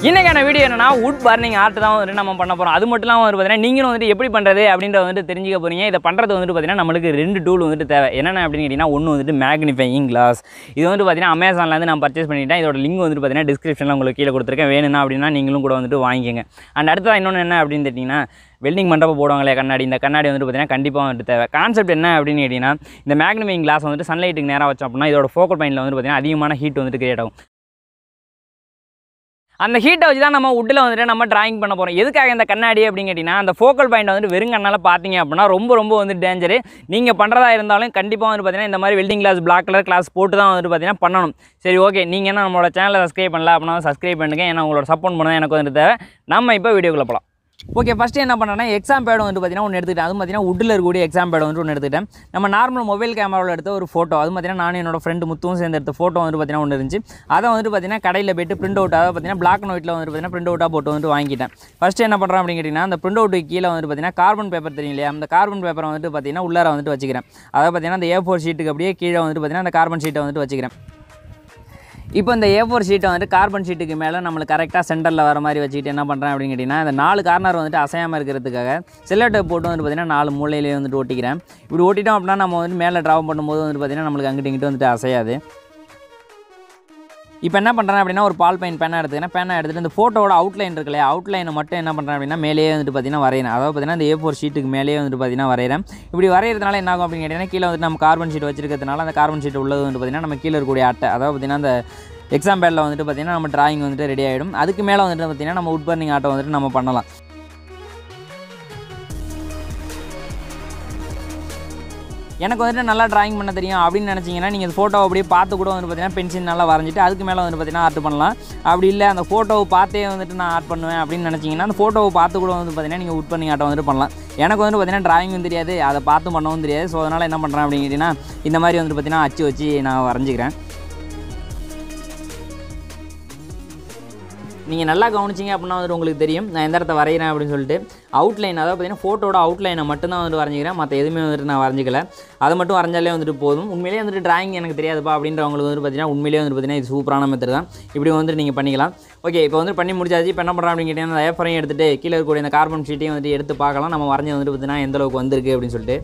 இன்னைக்கான வீடியோ என்னன்னா wood burning art தான் வந்து நம்ம பண்ண போறோம். அது மட்டும் இல்லாம வந்து பாத்தீங்கன்னா நீங்களும் வந்து எப்படி பண்றது அப்படிங்கறத வந்து தெரிஞ்சுக்க போறீங்க. இத பண்றது வந்து பாத்தீங்கன்னா நமக்கு ரெண்டு டூல் வந்து தேவை. என்னென்ன அப்படினு கேட்டினா ஒன்னு வந்து மேக்னிஃபையிங் கிளாஸ். இது வந்து பாத்தீங்கன்னா Amazonல இருந்து நான் பர்சேஸ் பண்ணிட்டேன். இதோட லிங்க் வந்து பாத்தீங்கன்னா டிஸ்கிரிப்ஷன்ல உங்களுக்கு கீழ கொடுத்திருக்கேன். வேணும்னா அப்படினா நீங்களும் கூட வந்து வாங்கிக்கங்க. அண்ட் அடுத்து இன்னொன்னு என்ன அப்படினு கேட்டினா வெல்டிங் பண்றப்ப போடுவாங்களே கண்ணாடி, இந்த கண்ணாடி வந்து பாத்தீங்கன்னா கண்டிப்பா வந்து தேவை. கான்செப்ட் என்ன அப்படினு கேட்டினா இந்த மேக்னிஃபையிங் கிளாஸ் வந்து சன்லைட்டுக்கு நேரா வச்சோம் அப்படினா இதோட ஃபோக்கல் பாயிண்ட்ல வந்து பாத்தீங்கன்னா அதிகமான ஹீட் வந்து கிரியேட் ஆகும். அந்த ஹீட்டை வச்சு தான் நம்ம வுட்டில் வந்துட்டு நம்ம டிராயிங் பண்ண போகிறோம். எதுக்காக இந்த கண்ணாடி அப்படின்னு கேட்டிங்கன்னா அந்த ஃபோக்கல் பாயிண்ட் வந்து வெறுங்கண்ணால் பார்த்தீங்க அப்படின்னா ரொம்ப வந்து டேஞ்சரு. நீங்கள் பண்ணுறதா இருந்தாலும் கண்டிப்பாக வந்து பார்த்தீங்கன்னா இந்த மாதிரி welding glass black colour glass போட்டு தான் வந்துட்டு பார்த்தீங்கன்னா பண்ணணும். சரி ஓகே, நீங்கள் என்ன நம்மளோட சேனலை சப்ஸ்கிரைப் பண்ணல அப்படின்னா சப்ஸ்கிரைப் பண்ணுங்கள். ஏன்னா உங்களோட சப்போர்ட் பண்ணால் எனக்கு வந்துட்டு தேவை. நம்ம இப்போ வீடியோக்குள்ளே போகலாம். ஓகே, ஃபஸ்ட்டு என்ன பண்ணேன்னா எக்ஸாம் பேட் வந்து பார்த்தீங்கன்னா ஒன்று எடுத்துக்கிட்டேன். அது பார்த்தீங்கன்னா வுட்டில் இருக்கக்கூடிய எக்ஸாம் பேட் வந்து ஒன்று எடுத்துக்கிட்டேன். நம்ம நார்மல் மொபைல் கேமராவில் எடுத்த ஒரு ஃபோட்டோ, அது பார்த்தீங்கன்னா நானும் என்னோட ஃப்ரெண்டு முத்துவும் சேர்ந்து எடுத்த ஃபோட்டோ வந்து பார்த்தீங்கன்னா ஒன்று இருந்துச்சு. அதை வந்துட்டு பார்த்தீங்கன்னா கடையில் போய்ட்டு பிரிண்ட் அவுட், அதாவது பார்த்தீங்கன்னா பிளாக் அண்ட் ஒயிட்டில் வந்து பார்த்தீங்கன்னா பிரிண்ட் அவுட்டாக போட்டு வந்து வாங்கிட்டேன். ஃபஸ்ட்டு என்ன பண்ணுறேன் அப்படின்னு கேட்டிங்கன்னா அந்த பிரிண்ட் அவுட்டுக்கு கீழே வந்து பார்த்தீங்கன்னா கார்பன் பேப்பர் தெரியும் இல்லையா, அந்த கார்பன் பேப்பரை வந்துட்டு பார்த்தீங்கன்னா உள்ளார வந்துட்டு வச்சுக்கிறேன். அதாவது பார்த்தீங்கன்னா அந்த A4 ஷீட்டுக்கு அப்படியே கீழே வந்துட்டு பார்த்தீங்கன்னா அந்த கார்பன் ஷீட்டை வந்துட்டு வச்சுக்கிறேன். இப்போ இந்த A4 ஷீட்டை வந்துட்டு கார்பன் ஷீட்டுக்கு மேலே நம்மளுக்கு கரெக்டாக சென்டரில் வர மாதிரி வச்சுக்கிட்டு என்ன பண்ணுறேன் அப்படின்னு கேட்டிங்கன்னா இந்த 4 கார்னர் வந்துட்டு அசையாமல் இருக்கிறதுக்காக செல்லோ டேப் போட்டு வந்து பார்த்தீங்கன்னா 4 மூலையிலேயே வந்துட்டு ஒட்டிக்கிறேன். இப்படி ஒட்டிட்டோம் அப்படின்னா நம்ம வந்து மேலே ட்ராவ் பண்ணும்போது வந்துட்டு பார்த்தீங்கன்னா நம்மளுக்கு அங்கிட்டு இங்கிட்டு வந்துட்டு அசையாது. இப்போ என்ன பண்ணுறேன் அப்படின்னா ஒரு பால் பெயின் பேனா எடுத்துக்கிறேன். பேனா எடுத்துகிட்டு இந்த ஃபோட்டோட அவுட்லைன் இருக்குல்ல, அவுட்லைனை மட்டும் என்ன பண்ணுறேன் அப்படின்னா மேலேயே வந்துட்டு பார்த்தீங்கன்னா வரைகிறேன். அதாவது பார்த்தீங்கன்னா இந்த A4 ஷீட்டுக்கு மேலேயே வந்துட்டு பார்த்தீங்கன்னா வரைகிறேன். இப்படி வரைகிறதுனால என்ன ஆகும் அப்படின்னு கேட்டிங்கன்னா கீழே வந்துட்டு நம்ம கார்பன் ஷீட் வச்சிருக்கிறதுனால அந்த கார்பன் ஷீட் உள்ளது வந்து பார்த்தீங்கன்னா நம்ம கீழே இருக்கக்கூடிய அட்டை, அதாவது பார்த்தீங்கன்னா அந்த எக்ஸாம் பேடில் வந்துட்டு பார்த்தீங்கன்னா நம்ம டிராயிங் வந்துட்டு ரெடி ஆகிடும். அதுக்கு மேலே வந்துட்டு பார்த்தீங்கன்னா நம்ம வுட் பர்னிங் ஆர்ட்டை வந்துட்டு நம்ம பண்ணலாம். எனக்கு வந்துட்டு நல்லா டிராயிங் பண்ண தெரியும் அப்படின்னு நினச்சிங்கன்னா நீங்கள் இந்த ஃபோட்டோவை அப்படியே பார்த்து கூட வந்து பார்த்தீங்கன்னா பென்சில் நல்லா வரைஞ்சிட்டு அதுக்கு மேலே வந்து பார்த்தீங்கன்னா ஆர்ட் பண்ணலாம். அப்படி இல்லை அந்த ஃபோட்டோவை பார்த்தே வந்துட்டு நான் ஆர்ட் பண்ணுவேன் அப்படின்னு நினச்சிங்கன்னா அந்த ஃபோட்டோவை பார்த்து கூட வந்து பார்த்தீங்கன்னா நீங்கள் வுட் பர்னிங் ஆர்ட்டை வந்துட்டு பண்ணலாம். எனக்கு வந்து பார்த்தீங்கன்னா டிராயிங்கும் தெரியாது, அதை பார்த்து பண்ணவும் தெரியாது. ஸோ அதனால் என்ன பண்ணுறேன் அப்படின்னு கேட்டிங்கன்னா இந்த மாதிரி வந்துட்டு பார்த்தீங்கன்னா அச்சு வச்சு நான் வரைஞ்சிக்கிறேன். நீங்கள் நல்லா கவனிச்சிங்க அப்படின்னா வந்துட்டு உங்களுக்கு தெரியும் நான் எந்த இடத்த வரைகிறேன் அப்படின்னு சொல்லிட்டு. அவுட்லைன், அதாவது பார்த்தீங்கன்னா ஃபோட்டோட அவுட்லைனை மட்டும்தான் வந்துட்டு வரைஞ்சிக்கிறேன், மற்ற எதுவுமே வந்துட்டு நான் வரைஞ்சிக்கல. அதை மட்டும் வரைஞ்சாலே வந்துட்டு போதும். உண்மையிலேயே வந்துட்டு டிராயிங் எனக்கு தெரியாதுப்பா அப்படின்றவங்களுக்கு வந்துட்டு பார்த்தீங்கன்னா உண்மையிலேயே வந்துட்டு பார்த்தீங்கன்னா இது சூப்பரான மெத்தட் தான். இப்படி வந்துட்டு நீங்கள் பண்ணிக்கலாம். ஓகே, இப்போ வந்து பண்ணி முடிச்சாச்சு. இப்போ என்ன பண்ணுறேன் அப்படின்னு கேட்டிங்கன்னா அந்த A4 எடுத்துகிட்டு கீழே இருக்கக்கூடிய இந்த கார்பன் ஷீட்டையும் வந்துட்டு எடுத்து பார்க்கலாம் நம்ம வரைஞ்சி வந்துட்டு பார்த்தீங்கன்னா எந்த அளவுக்கு வந்திருக்கு அப்படின்னு சொல்லிட்டு.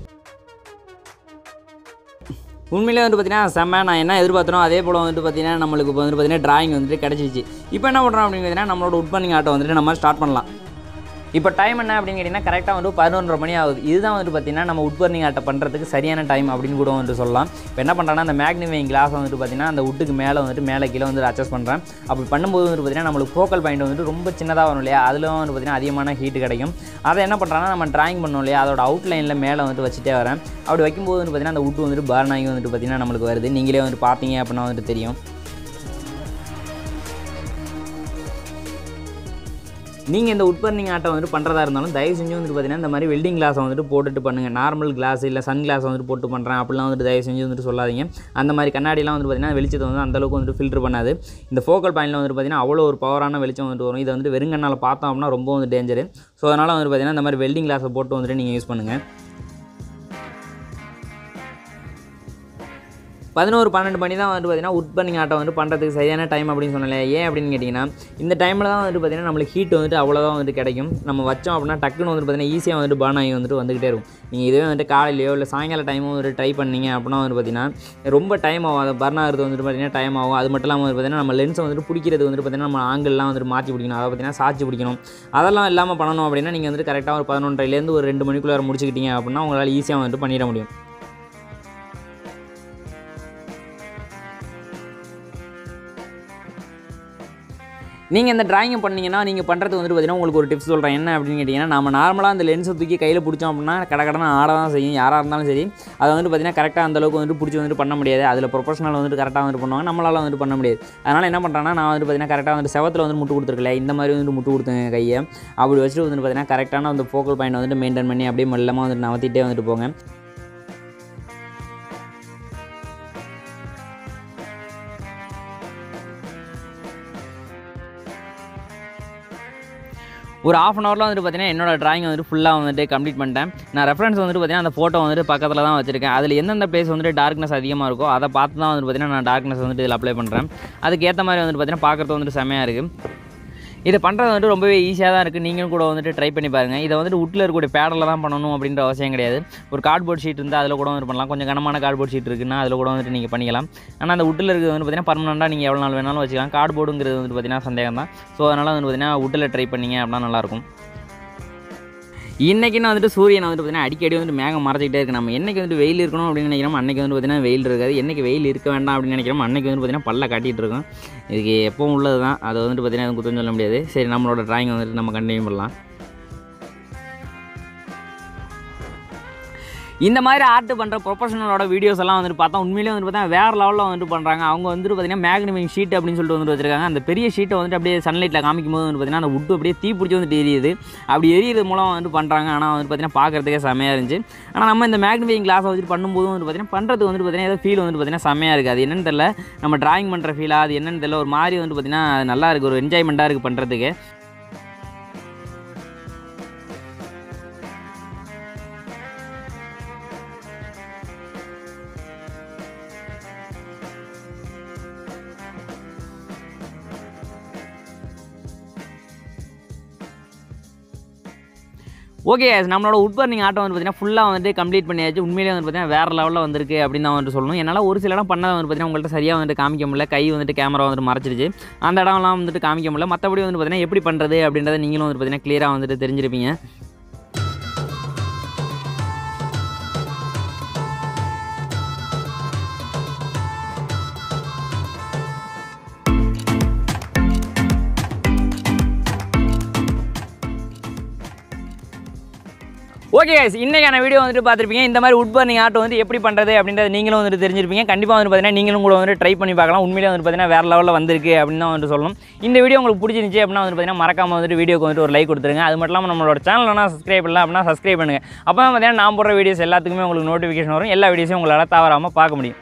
உண்மையிலே வந்து பார்த்தீங்கன்னா செம்ம, நான் என்ன எதிர்பார்த்தனோ அதே போல் வந்துட்டு பார்த்தீங்கன்னா நம்மளுக்கு இப்போ வந்துட்டு பார்த்தீங்கன்னா டிராயிங் வந்துட்டு கிடச்சிச்சு. இப்போ என்ன பண்ணுறோம் அப்படின்னு பார்த்தீங்கன்னா நம்மளோட வுட் பர்னிங் ஆர்ட்டை வந்துட்டு நம்ம ஸ்டார்ட் பண்ணலாம். இப்போ டைம் என்ன அப்படின்னு கேட்டிங்கன்னா கரெக்டாக வந்து 11:30 மணி ஆகுது. இதுதான் வந்துட்டு பார்த்தீங்கன்னா நம்ம வுட் பர்னிங் ஆர்ட்டை பண்ணுறதுக்கு சரியான டைம் அப்படின்னு கூட வந்துட்டு சொல்லலாம். இப்போ என்ன பண்ணுறேன்னா அந்த மேக்னிஃபையிங் கிளாஸ் வந்துட்டு பார்த்தீங்கன்னா அந்த வுட்டுக்கு மேலே வந்துட்டு மேலே கீழே வந்துட்டு அட்ஜஸ்ட் பண்ணுறேன். அப்படி பண்ணும்போது வந்துட்டு பார்த்தீங்கன்னா நம்மளுக்கு ஃபோக்கல் பாயிண்ட் வந்துட்டு ரொம்ப சின்னதாக வரும் இல்லையா, அதில் வந்து பார்த்தீங்கன்னா அதிகமான ஹீட் கிடைக்கும். அதை என்ன பண்ணுறேன்னா நம்ம டிராயிங் பண்ணோம் இல்லையா, அதோட அவுட்லைனில் மேலே வந்துட்டு வச்சுட்டே வரேன். அப்படி வைக்கும்போது வந்து பார்த்தீங்கன்னா அந்த வுட்டு வந்துட்டு பர்ன் ஆகி வந்துட்டு பார்த்தீங்கன்னா நம்மளுக்கு வருது. நீங்களே வந்துட்டு பார்த்தீங்க அப்படின்னா வந்துட்டு தெரியும். நீங்கள் இந்த வுட் பர்னிங் ஆர்ட்டை வந்துட்டு பண்ணுறதா இருந்தாலும் தயவு செஞ்சு வந்துட்டு பார்த்தீங்கன்னா இந்த மாதிரி வெல்டிங் கிளாஸை வந்துட்டு போட்டுட்டு பண்ணுங்கள். நார்மல் கிளாஸ் இல்லை சன் கிளாஸ் வந்துட்டு போட்டு பண்ணுறேன் அப்படிலாம் வந்துட்டு தயவு செஞ்சு வந்துட்டு சொல்லாதீங்க. அந்த மாதிரி கண்ணாடிலாம் வந்துட்டு பார்த்தீங்கன்னா வெளிச்சத்தை வந்து அந்தளவுக்கு வந்துட்டு ஃபில்டர் பண்ணாது. இந்த ஃபோக்கல் பாயிண்டில் வந்துட்டு பார்த்தீங்கன்னா அவ்வளோ ஒரு பவரான வெளிச்சம் வந்துட்டு வரும். இதை வந்துட்டு வெறுங்கண்ணால் பார்த்தோம் அப்படின்னா ரொம்ப வந்து டேஞ்சரு. ஸோ அதனால் வந்துட்டு பார்த்தீங்கன்னா இந்த மாதிரி வெல்டிங் கிளாஸை போட்டு வந்துட்டு நீங்கள் யூஸ் பண்ணுங்கள். 11-12 மணி தான் வந்துட்டு பார்த்தீங்கன்னா வுட் பர்னிங் ஆர்ட்டை வந்து பண்ணுறதுக்கு சரியான டைம் அப்படின்னு சொன்னல. ஏன் அப்படின்னு கேட்டிங்கன்னா இந்த டைமில் தான் வந்துட்டு பார்த்தீங்கன்னா நம்மளுக்கு ஹீட் வந்துட்டு அவ்வளோதான் வந்துட்டு கிடைக்கும். நம்ம வச்சோம் அப்படின்னா டக்குன்னு வந்துட்டு பார்த்தீங்கன்னா ஈஸியாக வந்துட்டு பர்ன் ஆகி வந்துட்டு வந்துகிட்டே இருக்கும். நீங்கள் இதுவே வந்துட்டு காலையிலையோ இல்லை சாயங்கால டைமும் வந்துட்டு ட்ரை பண்ணிங்க அப்படின்னா வந்து பார்த்தீங்கன்னா ரொம்ப டைம் ஆகும். அது பர்ன் ஆகிறது வந்துட்டு பார்த்தீங்கன்னா டைம் ஆகும். அது மட்டும் இல்லாமல் வந்து பார்த்தீங்கன்னா நம்ம லென்ஸை வந்துட்டு பிடிக்கிறது வந்துட்டு பார்த்தீங்கன்னா நம்ம ஆங்கிள்லாம் வந்துட்டு மாற்றி பிடிக்கணும், அதை பார்த்தீங்கன்னா சாட்சி பிடிக்கணும். அதெல்லாம் இல்லாமல் பண்ணணும் அப்படின்னா நீங்கள் வந்துட்டு கரெக்டாக ஒரு 11:30லேருந்து ஒரு 2 மணிக்குள்ளே முடிச்சுக்கிட்டீங்க அப்படின்னா உங்களால் ஈஸியாக வந்துட்டு பண்ணிட முடியும். நீங்கள் இந்த டிராயிங்கை பண்ணிங்கன்னா நீங்கள் பண்ணுறது வந்துட்டு பார்த்தீங்கன்னா உங்களுக்கு ஒரு டிப்ஸ் சொல்கிறேன். என்ன அப்படின்னு கேட்டிங்கன்னா நம்ம நார்மலாக அந்த லென்ஸை தூக்கி கையில் பிடிச்சோம் அப்படின்னா கடகடன்னு ஆட தான் செய்யும், யாராக இருந்தாலும் சரி. அதை வந்துட்டு பார்த்தீங்கன்னா கரெக்டாக அந்தளவுக்கு வந்துட்டு பிடிச்சி வந்துட்டு பண்ண முடியாது. அதில் ப்ரொஃபஷனல் வந்துட்டு கரெக்டாக வந்துட்டு பண்ணுவாங்க, நம்மளால் வந்துட்டு பண்ண முடியாது. அதனால் என்ன பண்ணுறேன்னா நான் வந்துட்டு பார்த்தீங்கன்னா கரெக்டாக வந்துட்டு செவத்தில் வந்து முட்டு கொடுத்துருக்கல, இந்த மாதிரி வந்துட்டு முட்டு கொடுத்துங்க கையை. அப்படி வச்சுட்டு வந்துட்டு பார்த்தீங்கன்னா கரெக்டான அந்த ஃபோக்கல் பாயிண்ட் வந்துட்டு மெயின்டைன் பண்ணி அப்படியே மெல்லமாக வந்துட்டு நவத்திட்டே வந்துட்டு போங்க. ஒரு half an hourல வந்துட்டு பார்த்தீங்கன்னா என்னோட டிராயிங் வந்துட்டு ஃபுல்லாக வந்துட்டு கம்ப்ளீட் பண்ணிட்டேன். நான் ரெஃபரன்ஸ் வந்துட்டு பார்த்தீங்கன்னா அந்த ஃபோட்டோ வந்துட்டு பக்கத்தில் தான் வச்சிருக்கேன். அதில் எந்தெந்த பிளேஸ் வந்துட்டு டார்க்னஸ் அதிகமாக இருக்கோ அதை பார்த்து தான் வந்துட்டு பார்த்தீங்கன்னா நான் டார்க்னஸ் வந்துட்டு இதில் அப்ளை பண்ணுறேன். அதுக்கு ஏற்ற மாதிரி வந்துட்டு பார்த்தீங்கன்னா பார்க்குறது வந்துட்டு செம்மையாக இருக்குது. இதை பண்ணுறது வந்துட்டு ரொம்பவே ஈஸியாக தான் இருக்குது. நீங்களும் கூட வந்துட்டு ட்ரை பண்ணி பாருங்கள். இதை வந்துட்டு உட்டில் இருக்கக்கூடிய பேடலில் தான் பண்ணணும் அப்படின்ற அவசியம் கிடையாது. ஒரு கார்ட்போர்ட் ஷீட் இருந்தால் அதில் கூட வந்துட்டு பண்ணலாம். கொஞ்சம் கனமான கார்ட்போர்ட் ஷீட் இருக்குன்னா அதில் கூட வந்துட்டு நீங்கள் பண்ணிக்கலாம். ஆனால் அந்த உட்டில் இருக்கிறது வந்து பார்த்தீங்கன்னா பர்மனெண்ட்டாக நீங்கள் எவ்வளோ நாள் வேணாலும் வச்சுக்கலாம். கார்ட்போர்டுங்கிறது வந்துட்டு பார்த்தீங்கன்னா சந்தேகம் தான். ஸோ அதனால் வந்து பார்த்தீங்கன்னா உட்டில் ட்ரை பண்ணிங்க அப்படின்னா நல்லாயிருக்கும். இன்றைக்கின்னு வந்துட்டு சூரியனை வந்துட்டு பார்த்தீங்கன்னா அடிக்கடி வந்துட்டு மேகம் மறைச்சிக்கிட்டே இருக்குது. நம்ம என்றைக்கு வந்துட்டு வெயில் இருக்கணும் அப்படின்னு நினைக்கிறோம், அன்றைக்கி வந்து பார்த்தீங்கன்னா வெயில் இருக்காது. என்றைக்கு வெயில் இருக்க வேண்டாம் அப்படின்னு நினைக்கிறோம், அன்றைக்கி வந்து பார்த்தீங்கன்னா பல்ல காட்டிகிட்டு இருக்கோம். இதுக்கு எப்பவும் உள்ளது தான். அதை வந்துட்டு பார்த்தீங்கன்னா எதுவும் குத்தம் சொல்ல முடியாது. சரி, நம்மளோட ட்ராயிங் வந்துட்டு நம்ம கண்டினியூ பண்ணலாம். இந்த மாதிரி ஆர்ட் பண்ணுற ப்ரொஃபஷனலோட வீடியோஸ் எல்லாம் வந்துட்டு பார்த்தா உண்மையிலே வந்துட்டு பார்த்தா வேறு லெவலில் வந்துட்டு பண்ணுறாங்க. அவங்க வந்துட்டு பார்த்தீங்கன்னா மேக்னிஃபைங் ஷீட் அப்படின்னு சொல்லிட்டு வந்துட்டு வச்சிருக்காங்க. அந்த பெரிய ஷீட்டை வந்துட்டு அப்படியே சன்லைட்டில் காமிக்கும் போது வந்து பார்த்தீங்கன்னா அந்த உட்டு அப்படியே தீ பிடிச்சி வந்துட்டு எரியுது. அப்படி எரியிறது மூலம் வந்துட்டு பண்ணுறாங்க. ஆனால் வந்துட்டு பார்த்தீங்கன்னா பார்க்குறதுக்கே செம்மையாக இருந்துச்சு. ஆனால் நம்ம இந்த மேக்னிஃபைங் கிளாஸை வந்துட்டு பண்ணும்போது வந்துட்டு பார்த்தீங்கன்னா பண்ணுறதுக்கு வந்துட்டு பார்த்தீங்கன்னா ஏதோ ஃபீல் வந்துட்டு பார்த்தீங்கன்னா செம்மையாக இருக்குது. அது என்னென்னு தெரியல, நம்ம டிராயிங் பண்ணுற ஃபீலாக அது என்னென்னு தெரியல, ஒரு மாதிரி வந்துட்டு பார்த்தீங்கன்னா நல்லா இருக்குது, ஒரு என்ஜாய்மெண்ட்டாக இருக்குது பண்ணுறதுக்கு. ஓகே, நம்மளோட உட்பர்னிங் ஆட்டம் வந்து பார்த்தீங்கன்னா ஃபுல்லாக வந்துட்டு கம்ப்ளீட் பண்ணியாச்சு. உண்மையிலே வந்து பார்த்தீங்கன்னா வேறு லெவலில் வந்திருக்கு அப்படின்னு தான் வந்துட்டு சொல்லணும். என்னால் ஒரு சில இடம் பண்ணதை வந்து பார்த்தீங்கன்னா உங்கள்கிட்ட சரியாக வந்துட்டு காமிக்க முடியல. கை வந்துட்டு கேமரா வந்துட்டு மறைச்சிருச்சு. அந்த இடம்லாம் வந்துட்டு காமிக்க முடியல. மற்றபடி வந்து பார்த்தீங்கன்னா எப்படி பண்ணுறது அப்படின்றத நீங்களும் வந்து பார்த்தீங்கன்னா கிளியராக வந்துட்டு தெரிஞ்சிருப்பீங்க. ஓகே கைஸ், இன்றைக்கான வீடியோ வந்துட்டு பார்த்துருப்பீங்க. இந்த மாதிரி உட்பர்னிங் ஆர்ட் வந்து எப்படி பண்ணுறது அப்படின்றத நீங்களும் வந்துட்டு தெரிஞ்சிருப்பீங்க. கண்டிப்பாக வந்து பார்த்தீங்கன்னா நீங்களும் கூட வந்து ட்ரை பண்ணி பார்க்கலாம். உண்மையிலே வந்து பார்த்தீங்கன்னா வேறு லெவலில் வந்திருக்கு அப்படின்னு தான் வந்துட்டு சொல்லணும். இந்த வீடியோ உங்களுக்கு பிடிச்சிருந்துச்சி அப்படின்னா வந்து பார்த்தீங்கன்னா மறக்காமல் வந்துட்டு வீடியோக்கு வந்துட்டு ஒரு லைக் கொடுத்துருங்க. அது மட்டும் இல்லாமல் நம்மளோட சேனல்னா சப்ஸ்கிரைப் பண்ணலாம் அப்படின்னா சப்ஸ்கிரைப் பண்ணுங்கள். அப்போ தான் பார்த்தீங்கன்னா நான் போடுற வீடியோஸ் எல்லாத்துக்குமே உங்களுக்கு நோட்டிஃபிகேஷன் வரும். எல்லா வீடியோஸையும் உங்களால் தவறாமல் பார்க்க முடியும்.